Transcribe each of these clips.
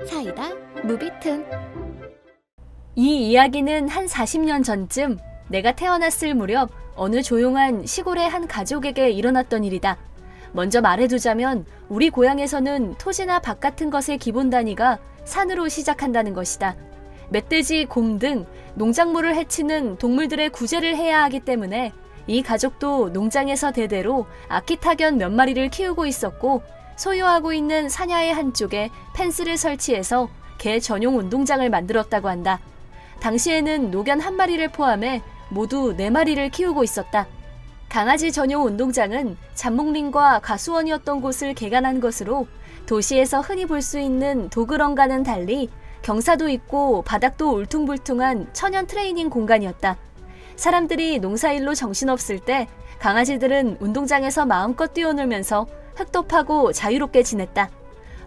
사이다 무비튼. 이 이야기는 한 40년 전쯤 내가 태어났을 무렵 어느 조용한 시골의 한 가족에게 일어났던 일이다. 먼저 말해두자면 우리 고향에서는 토지나 밭 같은 것의 기본 단위가 산으로 시작한다는 것이다. 멧돼지, 곰 등 농작물을 해치는 동물들의 구제를 해야 하기 때문에 이 가족도 농장에서 대대로 아키타견 몇 마리를 키우고 있었고, 소유하고 있는 사냐의 한쪽에 펜스를 설치해서 개 전용 운동장을 만들었다고 한다. 당시에는 노견 한 마리를 포함해 모두 4마리를 키우고 있었다. 강아지 전용 운동장은 잡목림과 가수원이었던 곳을 개간한 것으로 도시에서 흔히 볼 수 있는 도그런과는 달리 경사도 있고 바닥도 울퉁불퉁한 천연 트레이닝 공간이었다. 사람들이 농사일로 정신없을 때 강아지들은 운동장에서 마음껏 뛰어놀면서 흙도 파고 자유롭게 지냈다.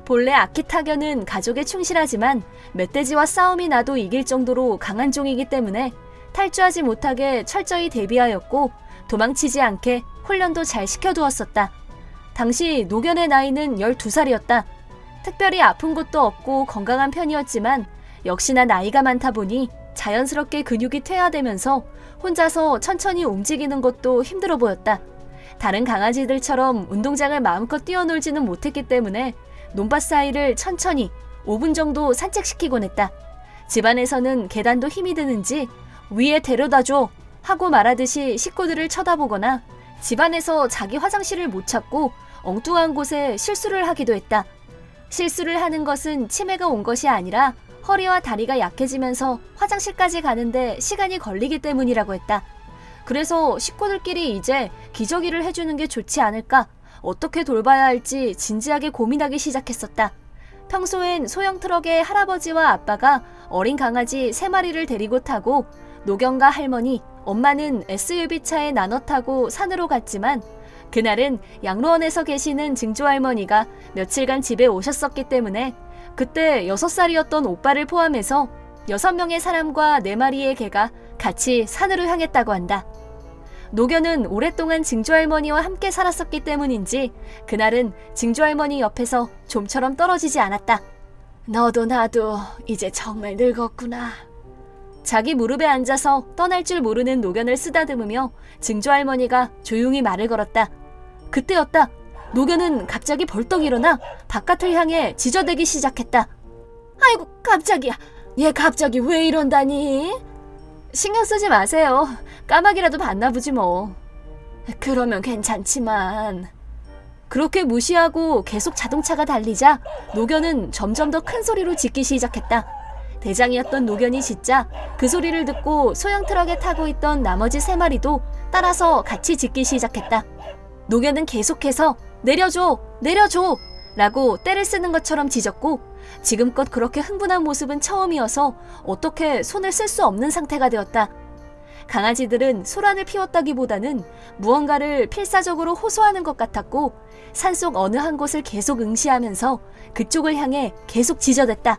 본래 아키타견은 가족에 충실하지만 멧돼지와 싸움이 나도 이길 정도로 강한 종이기 때문에 탈주하지 못하게 철저히 대비하였고 도망치지 않게 훈련도 잘 시켜두었었다. 당시 노견의 나이는 12살이었다. 특별히 아픈 곳도 없고 건강한 편이었지만 역시나 나이가 많다 보니 자연스럽게 근육이 퇴화되면서 혼자서 천천히 움직이는 것도 힘들어 보였다. 다른 강아지들처럼 운동장을 마음껏 뛰어놀지는 못했기 때문에 논밭 사이를 천천히 5분 정도 산책시키곤 했다. 집안에서는 계단도 힘이 드는지 위에 데려다줘 하고 말하듯이 식구들을 쳐다보거나 집안에서 자기 화장실을 못 찾고 엉뚱한 곳에 실수를 하기도 했다. 실수를 하는 것은 치매가 온 것이 아니라 허리와 다리가 약해지면서 화장실까지 가는데 시간이 걸리기 때문이라고 했다. 그래서 식구들끼리 이제 기저귀를 해주는 게 좋지 않을까, 어떻게 돌봐야 할지 진지하게 고민하기 시작했었다. 평소엔 소형 트럭에 할아버지와 아빠가 어린 강아지 3마리를 데리고 타고 노견과 할머니, 엄마는 SUV 차에 나눠 타고 산으로 갔지만 그날은 양로원에서 계시는 증조할머니가 며칠간 집에 오셨었기 때문에 그때 6살이었던 오빠를 포함해서 6명의 사람과 4마리의 개가 같이 산으로 향했다고 한다. 노견은 오랫동안 증조할머니와 함께 살았었기 때문인지 그날은 증조할머니 옆에서 좀처럼 떨어지지 않았다. 너도 나도 이제 정말 늙었구나. 자기 무릎에 앉아서 떠날 줄 모르는 노견을 쓰다듬으며 증조할머니가 조용히 말을 걸었다. 그때였다. 노견은 갑자기 벌떡 일어나 바깥을 향해 지저대기 시작했다. 아이고 깜짝이야. 얘 갑자기 왜 이런다니? 신경 쓰지 마세요. 까마귀라도 봤나 보지 뭐. 그러면 괜찮지만. 그렇게 무시하고 계속 자동차가 달리자 노견은 점점 더 큰 소리로 짖기 시작했다. 대장이었던 노견이 짖자 그 소리를 듣고 소형 트럭에 타고 있던 나머지 3마리도 따라서 같이 짖기 시작했다. 노견은 계속해서 내려줘! 내려줘! 라고 떼를 쓰는 것처럼 짖었고 지금껏 그렇게 흥분한 모습은 처음이어서 어떻게 손을 쓸 수 없는 상태가 되었다. 강아지들은 소란을 피웠다기보다는 무언가를 필사적으로 호소하는 것 같았고 산속 어느 한 곳을 계속 응시하면서 그쪽을 향해 계속 짖어댔다.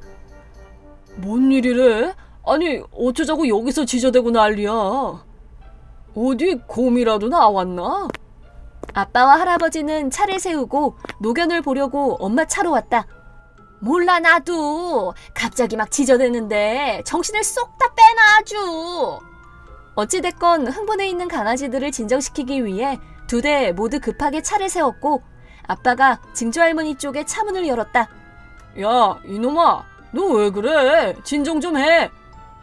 뭔 일이래? 아니 어쩌자고 여기서 지저대고 난리야. 어디 곰이라도 나왔나? 아빠와 할아버지는 차를 세우고 노견을 보려고 엄마 차로 왔다. 몰라 나도. 갑자기 막 짖어대는데 정신을 쏙 다 빼놔 아주. 어찌됐건 흥분해 있는 강아지들을 진정시키기 위해 2대 모두 급하게 차를 세웠고 아빠가 증조할머니 쪽에 차문을 열었다. 야 이놈아, 너 왜 그래? 진정 좀 해.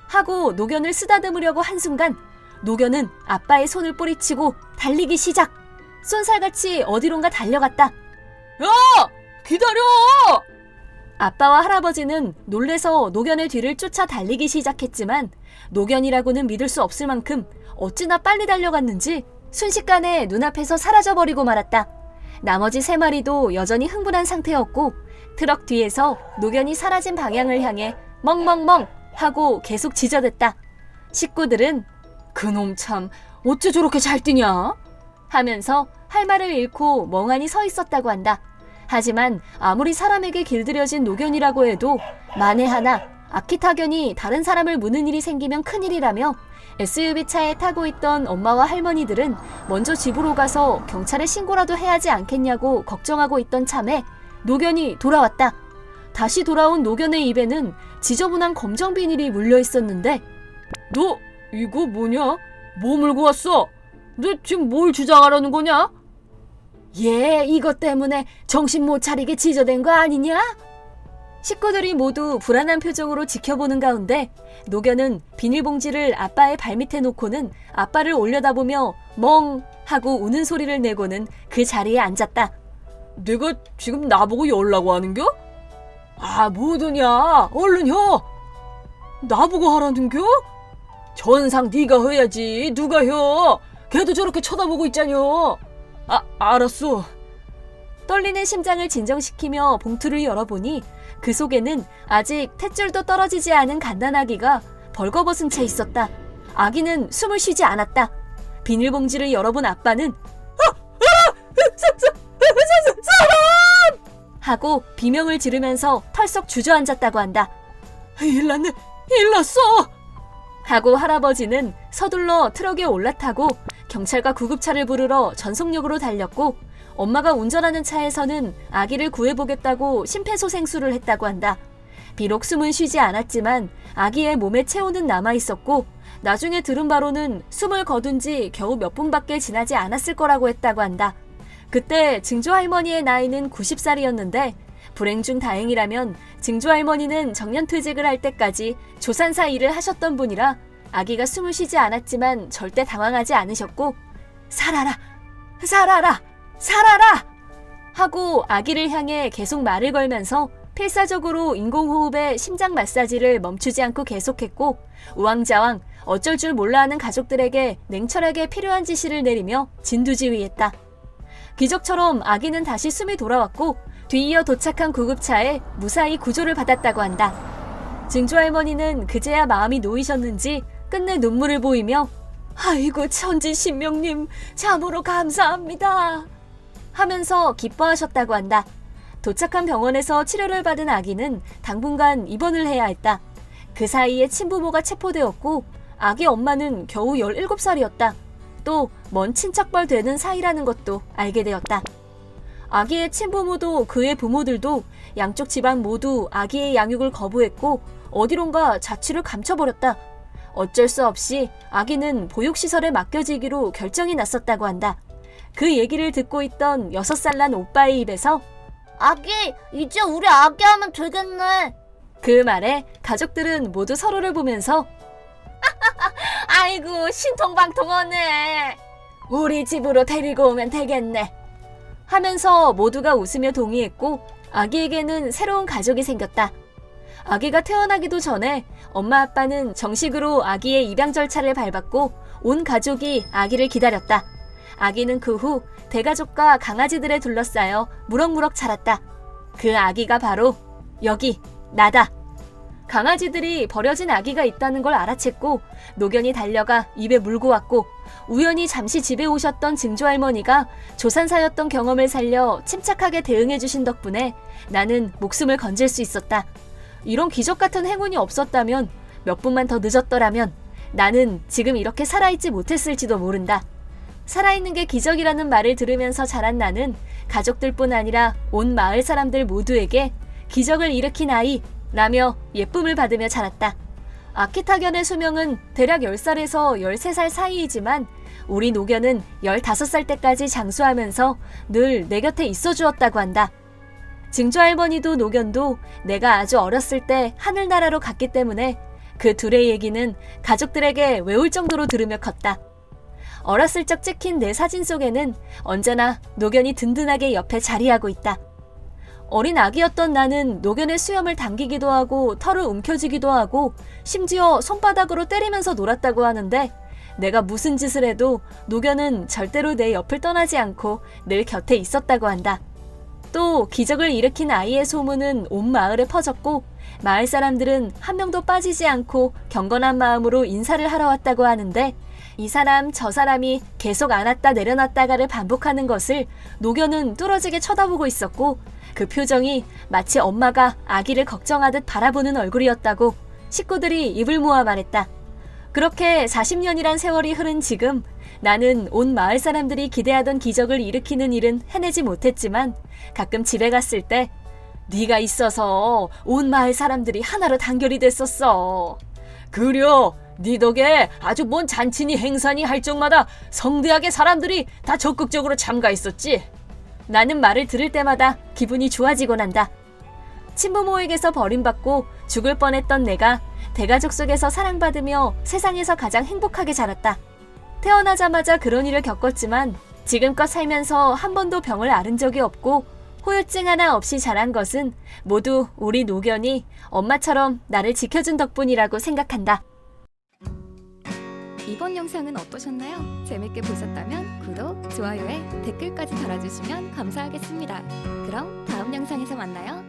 하고 노견을 쓰다듬으려고 한순간 노견은 아빠의 손을 뿌리치고 달리기 시작. 쏜살같이 어디론가 달려갔다. 야! 기다려! 아빠와 할아버지는 놀래서 노견의 뒤를 쫓아 달리기 시작했지만 노견이라고는 믿을 수 없을 만큼 어찌나 빨리 달려갔는지 순식간에 눈앞에서 사라져버리고 말았다. 나머지 3마리도 여전히 흥분한 상태였고 트럭 뒤에서 노견이 사라진 방향을 향해 멍멍멍 하고 계속 짖어댔다. 식구들은 그놈 참 어째 저렇게 잘 뛰냐? 하면서 할 말을 잃고 멍하니 서 있었다고 한다. 하지만 아무리 사람에게 길들여진 노견이라고 해도 만에 하나 아키타견이 다른 사람을 무는 일이 생기면 큰일이라며 SUV 차에 타고 있던 엄마와 할머니들은 먼저 집으로 가서 경찰에 신고라도 해야 하지 않겠냐고 걱정하고 있던 참에 노견이 돌아왔다. 다시 돌아온 노견의 입에는 지저분한 검정 비닐이 물려 있었는데 너 이거 뭐냐? 뭐 물고 왔어? 너 지금 뭘 주장하라는 거냐? 얘 이것 때문에 정신 못 차리게 지저댄 거 아니냐? 식구들이 모두 불안한 표정으로 지켜보는 가운데 노견은 비닐봉지를 아빠의 발밑에 놓고는 아빠를 올려다보며 멍 하고 우는 소리를 내고는 그 자리에 앉았다. 내가 지금 나보고 열라고 하는겨? 아, 뭐더냐? 얼른 혀! 나보고 하라는겨? 전상 네가 해야지. 누가 혀? 걔도 저렇게 쳐다보고 있자뇨. 아, 알았어. 떨리는 심장을 진정시키며 봉투를 열어보니 그 속에는 아직 탯줄도 떨어지지 않은 갓난아기가 벌거벗은 채 있었다. 아기는 숨을 쉬지 않았다. 비닐봉지를 열어본 아빠는 사람! 하고 비명을 지르면서 털썩 주저앉았다고 한다. 일났네. 일났어. 하고 할아버지는 서둘러 트럭에 올라타고 경찰과 구급차를 부르러 전속력으로 달렸고 엄마가 운전하는 차에서는 아기를 구해보겠다고 심폐소생술을 했다고 한다. 비록 숨은 쉬지 않았지만 아기의 몸에 체온은 남아있었고 나중에 들은 바로는 숨을 거둔 지 겨우 몇 분밖에 지나지 않았을 거라고 했다고 한다. 그때 증조할머니의 나이는 90살이었는데 불행 중 다행이라면 증조할머니는 정년퇴직을 할 때까지 조산사 일을 하셨던 분이라 아기가 숨을 쉬지 않았지만 절대 당황하지 않으셨고 살아라! 살아라! 살아라! 하고 아기를 향해 계속 말을 걸면서 필사적으로 인공호흡에 심장 마사지를 멈추지 않고 계속했고 우왕좌왕 어쩔 줄 몰라하는 가족들에게 냉철하게 필요한 지시를 내리며 진두지휘했다. 기적처럼 아기는 다시 숨이 돌아왔고 뒤이어 도착한 구급차에 무사히 구조를 받았다고 한다. 증조할머니는 그제야 마음이 놓이셨는지 끝내 눈물을 보이며 아이고 천지신명님 참으로 감사합니다 하면서 기뻐하셨다고 한다. 도착한 병원에서 치료를 받은 아기는 당분간 입원을 해야 했다. 그 사이에 친부모가 체포되었고 아기 엄마는 겨우 17살이었다. 또 먼 친척벌 되는 사이라는 것도 알게 되었다. 아기의 친부모도 그의 부모들도 양쪽 집안 모두 아기의 양육을 거부했고 어디론가 자취를 감춰버렸다. 어쩔 수 없이 아기는 보육시설에 맡겨지기로 결정이 났었다고 한다. 그 얘기를 듣고 있던 6살 난 오빠의 입에서 아기, 이제 우리 아기 하면 되겠네. 그 말에 가족들은 모두 서로를 보면서 아이고 신통방통하네. 우리 집으로 데리고 오면 되겠네. 하면서 모두가 웃으며 동의했고 아기에게는 새로운 가족이 생겼다. 아기가 태어나기도 전에 엄마 아빠는 정식으로 아기의 입양 절차를 밟았고 온 가족이 아기를 기다렸다. 아기는 그 후 대가족과 강아지들에 둘러싸여 무럭무럭 자랐다. 그 아기가 바로 여기 나다. 강아지들이 버려진 아기가 있다는 걸 알아챘고 노견이 달려가 입에 물고 왔고 우연히 잠시 집에 오셨던 증조할머니가 조산사였던 경험을 살려 침착하게 대응해 주신 덕분에 나는 목숨을 건질 수 있었다. 이런 기적 같은 행운이 없었다면 몇 분만 더 늦었더라면 나는 지금 이렇게 살아있지 못했을지도 모른다. 살아있는 게 기적이라는 말을 들으면서 자란 나는 가족들뿐 아니라 온 마을 사람들 모두에게 기적을 일으킨 아이라며 예쁨을 받으며 자랐다. 아키타견의 수명은 대략 10살에서 13살 사이이지만 우리 노견은 15살 때까지 장수하면서 늘 내 곁에 있어 주었다고 한다. 증조할머니도 노견도 내가 아주 어렸을 때 하늘나라로 갔기 때문에 그 둘의 얘기는 가족들에게 외울 정도로 들으며 컸다. 어렸을 적 찍힌 내 사진 속에는 언제나 노견이 든든하게 옆에 자리하고 있다. 어린 아기였던 나는 노견의 수염을 당기기도 하고 털을 움켜쥐기도 하고 심지어 손바닥으로 때리면서 놀았다고 하는데 내가 무슨 짓을 해도 노견은 절대로 내 옆을 떠나지 않고 늘 곁에 있었다고 한다. 또 기적을 일으킨 아이의 소문은 온 마을에 퍼졌고 마을 사람들은 한 명도 빠지지 않고 경건한 마음으로 인사를 하러 왔다고 하는데 이 사람 저 사람이 계속 안았다 내려놨다가를 반복하는 것을 노견은 뚫어지게 쳐다보고 있었고 그 표정이 마치 엄마가 아기를 걱정하듯 바라보는 얼굴이었다고 식구들이 입을 모아 말했다. 그렇게 40년이란 세월이 흐른 지금 나는 온 마을 사람들이 기대하던 기적을 일으키는 일은 해내지 못했지만 가끔 집에 갔을 때 네가 있어서 온 마을 사람들이 하나로 단결이 됐었어. 그려, 네 덕에 아주 뭔 잔치니 행사니 할 적마다 성대하게 사람들이 다 적극적으로 참가했었지. 나는 말을 들을 때마다 기분이 좋아지곤 한다. 친부모에게서 버림받고 죽을 뻔했던 내가 대가족 속에서 사랑받으며 세상에서 가장 행복하게 자랐다. 태어나자마자 그런 일을 겪었지만 지금껏 살면서 한 번도 병을 앓은 적이 없고 후유증 하나 없이 자란 것은 모두 우리 노견이 엄마처럼 나를 지켜준 덕분이라고 생각한다. 이번 영상은 어떠셨나요? 재밌게 보셨다면 구독, 좋아요에 댓글까지 달아주시면 감사하겠습니다. 그럼 다음 영상에서 만나요.